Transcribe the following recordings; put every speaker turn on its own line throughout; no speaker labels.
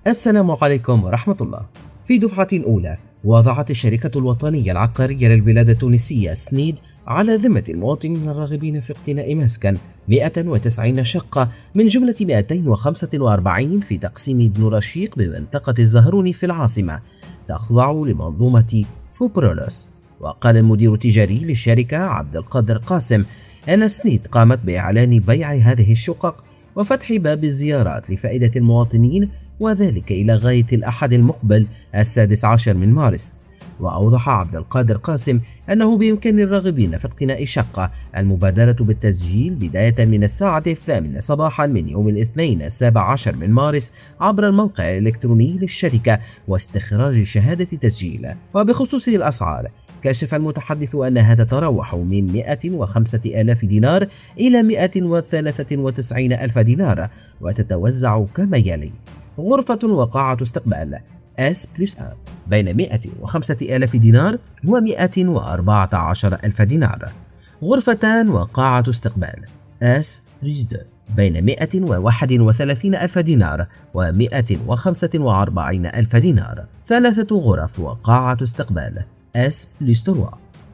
السلام عليكم ورحمة الله. في دفعة أولى وضعت الشركة الوطنية العقارية للبلاد التونسية سنيد على ذمة المواطنين الراغبين في اقتناء مسكن 190 شقة من جملة 245 في تقسيم ابن رشيق بمنطقة الزهروني في العاصمة، تخضع لمنظومة فوبرولوس. وقال المدير التجاري للشركة عبد القادر قاسم أن سنيد قامت بإعلان بيع هذه الشقق وفتح باب الزيارات لفائدة المواطنين، وذلك إلى غاية الأحد المقبل 16 من مارس. وأوضح عبد القادر قاسم أنه بإمكان الراغبين في اقتناء شقة المبادرة بالتسجيل بداية من الساعة 8 صباحا من يوم الاثنين 17 من مارس عبر الموقع الإلكتروني للشركة واستخراج شهادة تسجيل. وبخصوص الأسعار، كشف المتحدث أنها تتراوح من 105,000 دينار إلى 193 ألف دينار، وتتوزع كما يلي: غرفة وقاعة استقبال S+1 بين 105,000 دينار و 114 ألف دينار. غرفتان وقاعة استقبال S+2 بين 131 ألف دينار و 145 ألف دينار. 3 غرف وقاعة استقبال S+3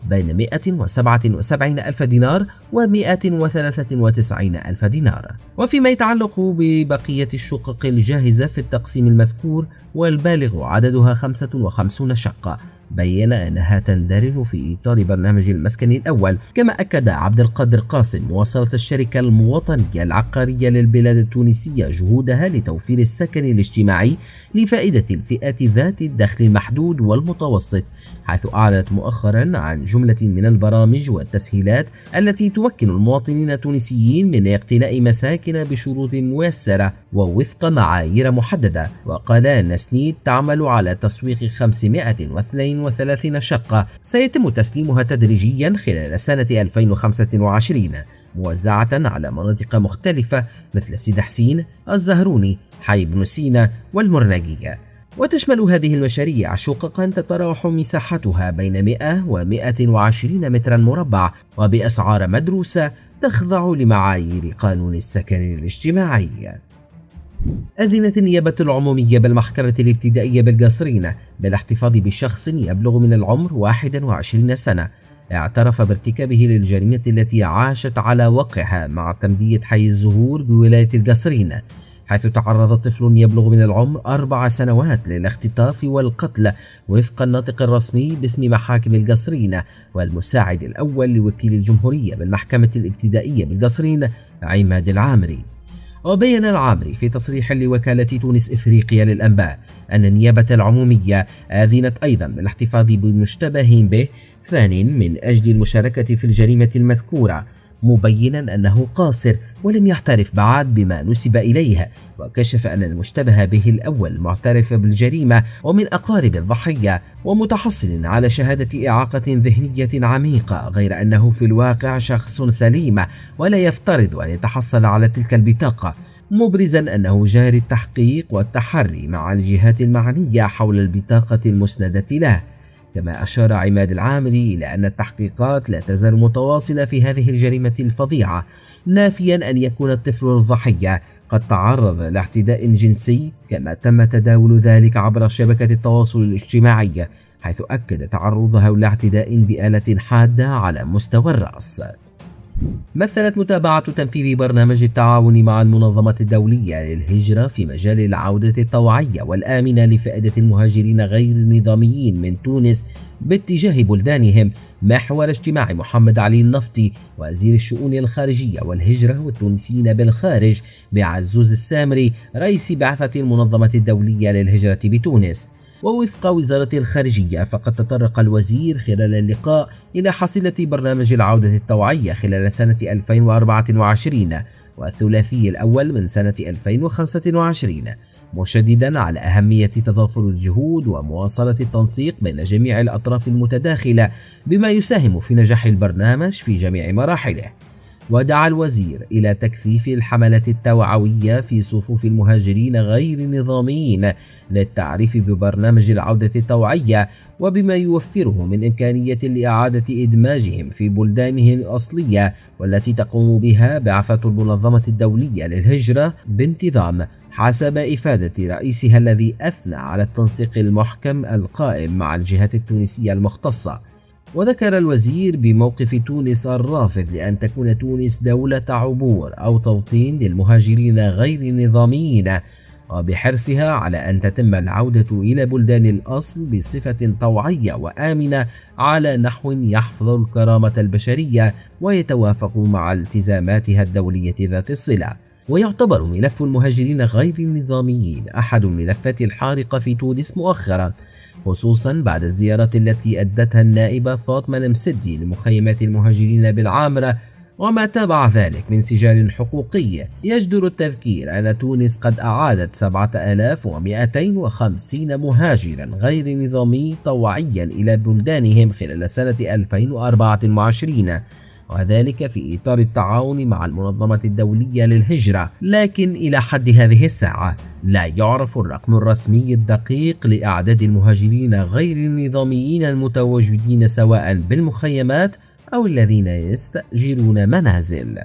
بين 177 ألف دينار و 193 ألف دينار. وفيما يتعلق ببقية الشقق الجاهزة في التقسيم المذكور والبالغ عددها 55 شقة، بين أنها تندرج في إطار برنامج المسكن الأول. كما أكد عبد القادر قاسم مواصلة الشركة الوطنية العقارية للبلاد التونسية جهودها لتوفير السكن الاجتماعي لفائدة الفئات ذات الدخل المحدود والمتوسط، حيث أعلنت مؤخرا عن جملة من البرامج والتسهيلات التي تمكن المواطنين التونسيين من اقتناء مساكن بشروط ميسرة ووفق معايير محددة. وقال أن سنيد تعمل على تسويق 532 شقة سيتم تسليمها تدريجيا خلال سنة 2025، موزعة على مناطق مختلفة مثل سيد حسين، الزهروني، حي بن سينا والمرنجية. وتشمل هذه المشاريع شققا تتراوح مساحتها بين 100 و 120 مترا مربع، وبأسعار مدروسة تخضع لمعايير قانون السكن الاجتماعي. أذنت النيابة العمومية بالمحكمة الابتدائية بالقصرين بالاحتفاظ بشخص يبلغ من العمر 21 سنة اعترف بارتكابه للجريمة التي عاشت على وقعها مع تمديد حي الزهور بولاية القصرين، حيث تعرض طفل يبلغ من العمر 4 سنوات للاختطاف والقتل وفق الناطق الرسمي باسم محاكم القصرين والمساعد الأول لوكيل الجمهورية بالمحكمة الابتدائية بالقصرين عماد العامري. وبين العامري في تصريح لوكالة تونس إفريقيا للأنباء أن النيابة العمومية آذنت أيضا بالاحتفاظ بمشتبه به ثانٍ من أجل المشاركة في الجريمة المذكورة، مبينا أنه قاصر ولم يعترف بعد بما نسب إليه. وكشف أن المشتبه به الأول معترف بالجريمة ومن أقارب الضحية ومتحصل على شهادة إعاقة ذهنية عميقة، غير أنه في الواقع شخص سليم ولا يفترض أن يتحصل على تلك البطاقة، مبرزا أنه جاري التحقيق والتحري مع الجهات المعنية حول البطاقة المسندة له. كما أشار عماد العامري إلى أن التحقيقات لا تزال متواصلة في هذه الجريمة الفظيعة، نافيا أن يكون الطفل الضحية قد تعرض لاعتداء جنسي، كما تم تداول ذلك عبر شبكة التواصل الاجتماعي، حيث أكد تعرضها لاعتداء بآلة حادة على مستوى الرأس. مثلت متابعة تنفيذ برنامج التعاون مع المنظمة الدولية للهجرة في مجال العودة الطوعية والآمنة لفائدة المهاجرين غير النظاميين من تونس باتجاه بلدانهم محور اجتماع محمد علي النفطي وزير الشؤون الخارجية والهجرة والتونسيين بالخارج بعزوز السامري رئيس بعثة المنظمة الدولية للهجرة بتونس. ووفق وزارة الخارجية فقد تطرق الوزير خلال اللقاء إلى حصيلة برنامج العودة الطوعية خلال سنة 2024 والثلاثي الأول من سنة 2025، مشددا على أهمية تضافر الجهود ومواصلة التنسيق بين جميع الأطراف المتداخلة بما يساهم في نجاح البرنامج في جميع مراحله. ودعا الوزير إلى تكثيف الحملات التوعوية في صفوف المهاجرين غير النظاميين للتعريف ببرنامج العودة الطوعية وبما يوفره من إمكانية لإعادة إدماجهم في بلدانهم الأصلية والتي تقوم بها بعثة المنظمة الدولية للهجرة بانتظام، حسب إفادة رئيسها الذي أثنى على التنسيق المحكم القائم مع الجهات التونسية المختصة. وذكر الوزير بموقف تونس الرافض لأن تكون تونس دولة عبور أو توطين للمهاجرين غير النظاميين، وبحرصها على أن تتم العودة إلى بلدان الأصل بصفة طوعية وآمنة على نحو يحفظ الكرامة البشرية ويتوافق مع التزاماتها الدولية ذات الصلة. ويعتبر ملف المهاجرين غير النظاميين أحد الملفات الحارقة في تونس مؤخرا، خصوصا بعد الزيارة التي أدتها النائبة فاطمة المسدي لمخيمات المهاجرين بالعامرة وما تابع ذلك من سجال حقوقي. يجدر التذكير أن تونس قد أعادت 7250 مهاجرا غير نظامي طوعيا إلى بلدانهم خلال سنة 2024، وذلك في إطار التعاون مع المنظمة الدولية للهجرة. لكن إلى حد هذه الساعة لا يعرف الرقم الرسمي الدقيق لأعداد المهاجرين غير النظاميين المتواجدين سواء بالمخيمات أو الذين يستأجرون منازل.